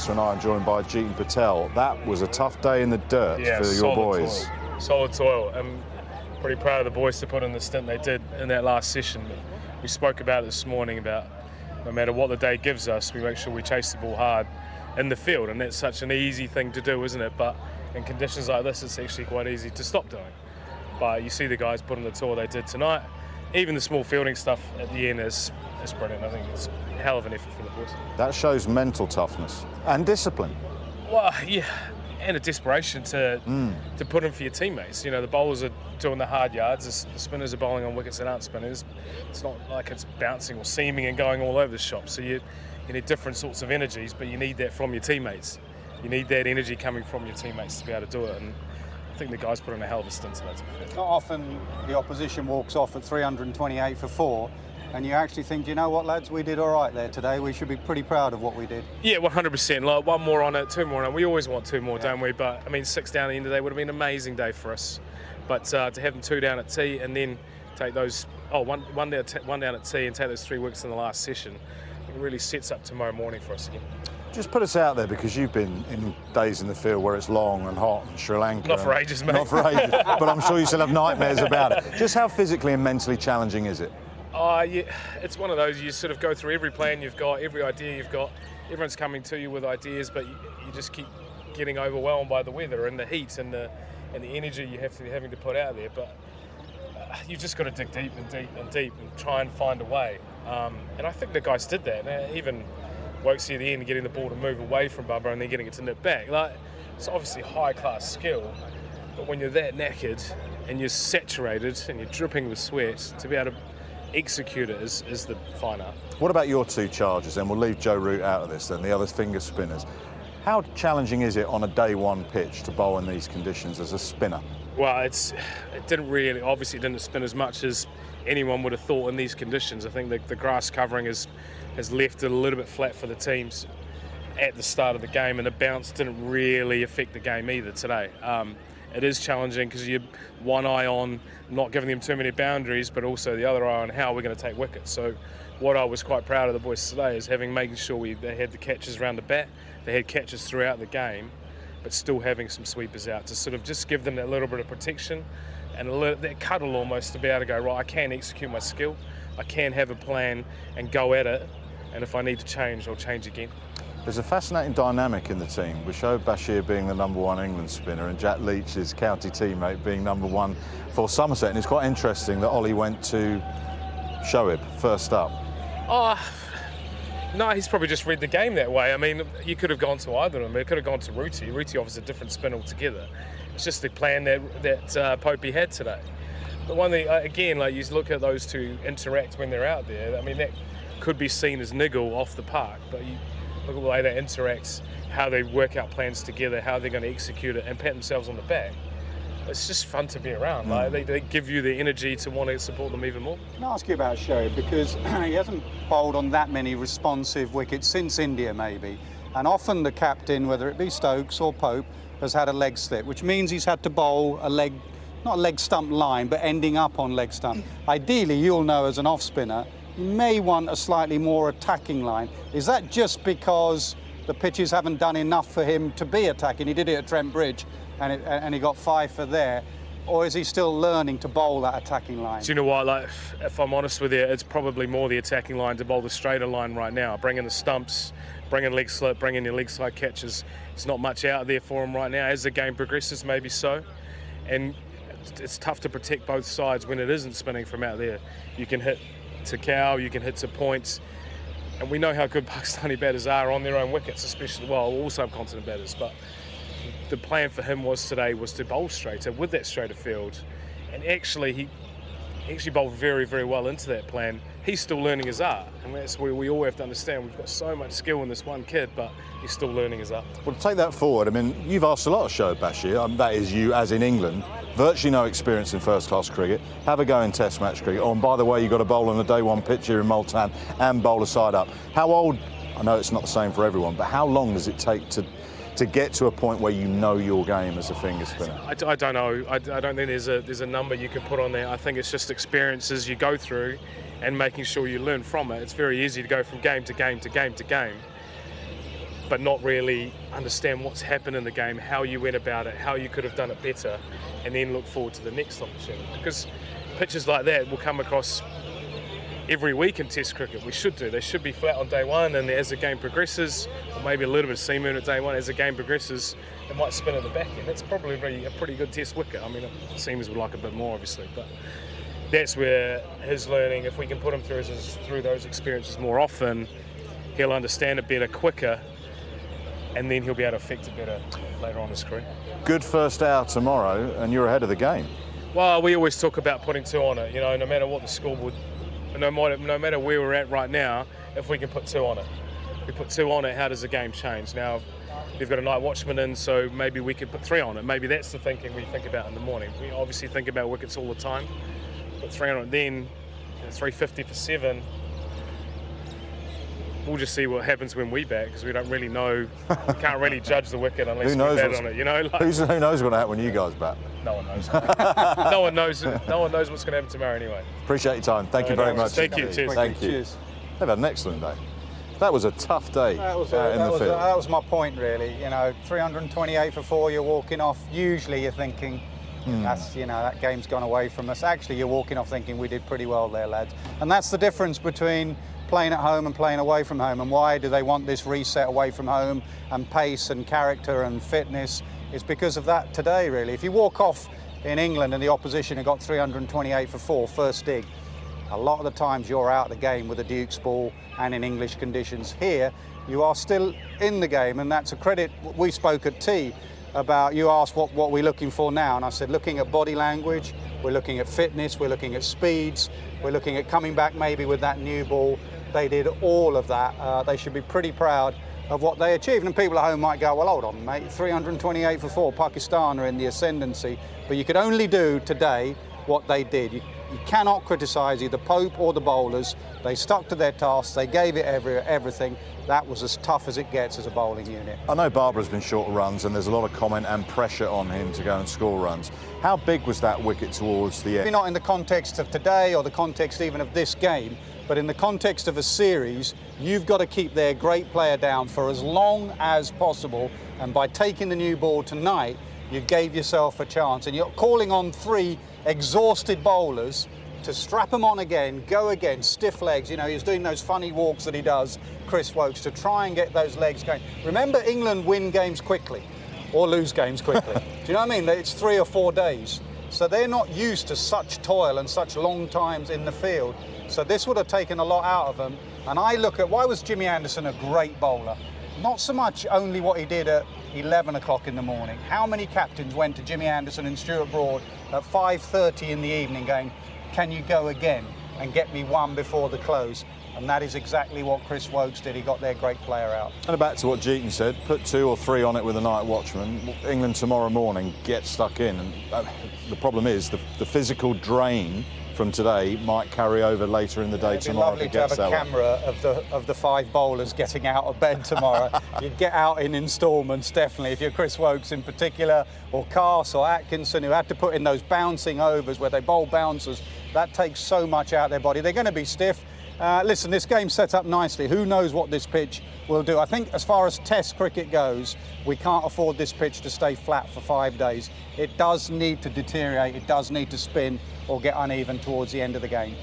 Nasser and I are joined by Jeetan Patel. That was a tough day in the dirt for your boys. Solid toil. I'm pretty proud of the boys to put in the stint they did in that last session. We spoke about it this morning about no matter what the day gives us, we make sure we chase the ball hard in the field, and that's such an easy thing to do, isn't it? But in conditions like this, it's actually quite easy to stop doing. But you see the guys put in the toil they did tonight. Even the small fielding stuff at the end is brilliant. I think it's a hell of an effort from the boys. That shows mental toughness and discipline. Well, yeah, and a desperation to put in for your teammates. You know, the bowlers are doing the hard yards, the spinners are bowling on wickets that aren't spinners. It's not like it's bouncing or seaming and going all over the shop. So you need different sorts of energies, but you need that from your teammates. You need that energy coming from your teammates to be able to do it. And I think the guys put in a hell of a stint tonight, to be fair. Not often the opposition walks off at 328 for 4, and you actually think, you know what, lads, we did all right there today. We should be pretty proud of what we did. Yeah, 100%. Like, one more on it, two more on it. We always want two more, don't we? But, I mean, 6 down at the end of the day would have been an amazing day for us. But to have them 2 down at tea and then take those, one down at tea and take those 3 wickets in the last session, it really sets up tomorrow morning for us again. Just put us out there, because you've been in days in the field where it's long and hot in Sri Lanka. Not for ages, mate. Not for ages, but I'm sure you still have nightmares about it. Just how physically and mentally challenging is it? Yeah, it's one of those, you sort of go through every plan you've got, every idea you've got. Everyone's coming to you with ideas, but you just keep getting overwhelmed by the weather and the heat and the energy you have to be having to put out there. But you've just got to dig deep and deep and deep and try and find a way. And I think the guys did that. Now, even Wokesy at the end, getting the ball to move away from Bubba and then getting it to nip back. Like, it's obviously high-class skill, but when you're that knackered and you're saturated and you're dripping with sweat, to be able to execute it is the fine art. What about your 2 chargers then? We'll leave Joe Root out of this then, the other finger spinners. How challenging is it on a day 1 pitch to bowl in these conditions as a spinner? Well, it obviously didn't spin as much as anyone would have thought in these conditions. I think the grass covering has left it a little bit flat for the teams at the start of the game, and the bounce didn't really affect the game either today. It is challenging because you're one eye on not giving them too many boundaries, but also the other eye on how we're going to take wickets. So what I was quite proud of the boys today is making sure they had the catches around the bat, they had catches throughout the game, but still having some sweepers out to sort of just give them that little bit of protection and that cuddle almost to be able to go, right, I can execute my skill, I can have a plan and go at it, and if I need to change, I'll change again. There's a fascinating dynamic in the team, with Shoaib Bashir being the #1 England spinner and Jack Leach's county teammate being #1 for Somerset. And it's quite interesting that Ollie went to Shoaib first up. No, he's probably just read the game that way. I mean, you could have gone to either of them. It could have gone to Rooty. Rooty offers a different spin altogether. It's just the plan that Popey had today. But one thing, again, like, you look at those 2 interact when they're out there. I mean, that could be seen as niggle off the park, but you look at the way they interact, how they work out plans together, how they're going to execute it and pat themselves on the back. It's just fun to be around. Like, they give you the energy to want to support them even more. Can I ask you about Shoaib, because he hasn't bowled on that many responsive wickets since India maybe, and often the captain, whether it be Stokes or Pope, has had a leg slip, which means he's had to bowl a leg, not a leg stump line, but ending up on leg stump. Ideally, you'll know as an off spinner, you may want a slightly more attacking line. Is that just because the pitches haven't done enough for him to be attacking? He did it at Trent Bridge and he got 5 for there. Or is he still learning to bowl that attacking line? Do you know what, like, if I'm honest with you, it's probably more the attacking line to bowl the straighter line right now. Bring in the stumps, bring in leg slip, bring in your leg side catches. It's not much out there for him right now. As the game progresses, maybe so. And it's tough to protect both sides when it isn't spinning from out there. You can hit to cow, you can hit to points, and we know how good Pakistani batters are on their own wickets, especially, well, all subcontinent batters, but the plan for him today was to bowl straighter with that straighter field, and actually he bowled very, very well into that plan. He's still learning his art, and that's where we all have to understand we've got so much skill in this one kid, but he's still learning his art. Well, to take that forward, I mean, you've asked a lot of Shoaib Bashir, that is you as in England, virtually no experience in first-class cricket, have a go in Test match cricket. Oh, and by the way, you've got to bowl on a day 1 pitch here in Multan and bowl a side up. How old, I know it's not the same for everyone, but how long does it take to get to a point where you know your game as a finger spinner? I don't know. I don't think there's a number you can put on there. I think it's just experiences you go through and making sure you learn from it. It's very easy to go from game to game to game to game. but not really understand what's happened in the game, how you went about it, how you could have done it better, and then look forward to the next opportunity. Because pitches like that will come across every week in Test cricket. We should do. They should be flat on day one, and as the game progresses, or maybe a little bit of seam movement at day one, as the game progresses, it might spin at the back end. That's probably a pretty good Test wicket. I mean, seamers would like a bit more, obviously, but that's where his learning, if we can put him through those experiences more often, he'll understand it better, quicker, and then he'll be able to affect it better later on in his career. Good first hour tomorrow, and you're ahead of the game. Well, we always talk about putting 2 on it. You know, no matter what the scoreboard, no matter where we're at right now, if we can put 2 on it, we put 2 on it. How does the game change? Now, we've got a night watchman in, so maybe we could put 3 on it. Maybe that's the thinking we think about in the morning. We obviously think about wickets all the time. Put 3 on it, then 350 for 7. We'll just see what happens when we bat, because we don't really know. We can't really judge the wicket unless we bat on it. You know, who knows what's going to happen when you guys bat? No one knows. No one knows. No one knows what's going to happen tomorrow anyway. Appreciate your time. Thank you very much. Thank you. Cheers. Thank you. Cheers. They've had an excellent day. That was a tough day That was my point, really. You know, 328 for 4. You're walking off. Usually, you're thinking, that's, that game's gone away from us. Actually, you're walking off thinking we did pretty well there, lads. And that's the difference between playing at home and playing away from home. And why do they want this reset away from home and pace and character and fitness? It's because of that today, really. If you walk off in England and the opposition have got 328 for 4 first dig, a lot of the times you're out of the game with a Duke's ball and in English conditions. Here, you are still in the game, and that's a credit. We spoke at tea about, you asked what we're looking for now, and I said looking at body language, we're looking at fitness, we're looking at speeds, we're looking at coming back maybe with that new ball. They did all of that. They should be pretty proud of what they achieved. And people at home might go, well, hold on, mate, 328 for 4, Pakistan are in the ascendancy. But you could only do today what they did. You cannot criticise either Pope or the bowlers. They stuck to their tasks, they gave it everything. That was as tough as it gets as a bowling unit. I know Barbara's been short of runs, and there's a lot of comment and pressure on him to go and score runs. How big was that wicket towards the end? Maybe not in the context of today or the context even of this game, but in the context of a series, you've got to keep their great player down for as long as possible. And by taking the new ball tonight, you gave yourself a chance. And you're calling on 3 exhausted bowlers to strap them on again, go again, stiff legs. You know, he's doing those funny walks that he does, Chris Woakes, to try and get those legs going. Remember, England win games quickly or lose games quickly. Do you know what I mean? It's 3 or 4 days. So they're not used to such toil and such long times in the field. So this would have taken a lot out of them. And I look at, why was Jimmy Anderson a great bowler? Not so much only what he did at 11 o'clock in the morning. How many captains went to Jimmy Anderson and Stuart Broad at 5:30 in the evening going, can you go again and get me one before the close? And that is exactly what Chris Woakes did. He got their great player out. And back to what Jeetan said, put 2 or 3 on it with a night watchman. England tomorrow morning get stuck in. And the problem is the physical drain from today might carry over later in the day tomorrow. It'd be lovely to have a camera of the 5 bowlers getting out of bed tomorrow. You'd get out in instalments, definitely, if you're Chris Woakes in particular, or Cass or Atkinson, who had to put in those bouncing overs where they bowl bouncers. That takes so much out of their body. They're going to be stiff. Listen, this game's set up nicely. Who knows what this pitch will do? I think as far as Test cricket goes, we can't afford this pitch to stay flat for 5 days. It does need to deteriorate, it does need to spin or get uneven towards the end of the game.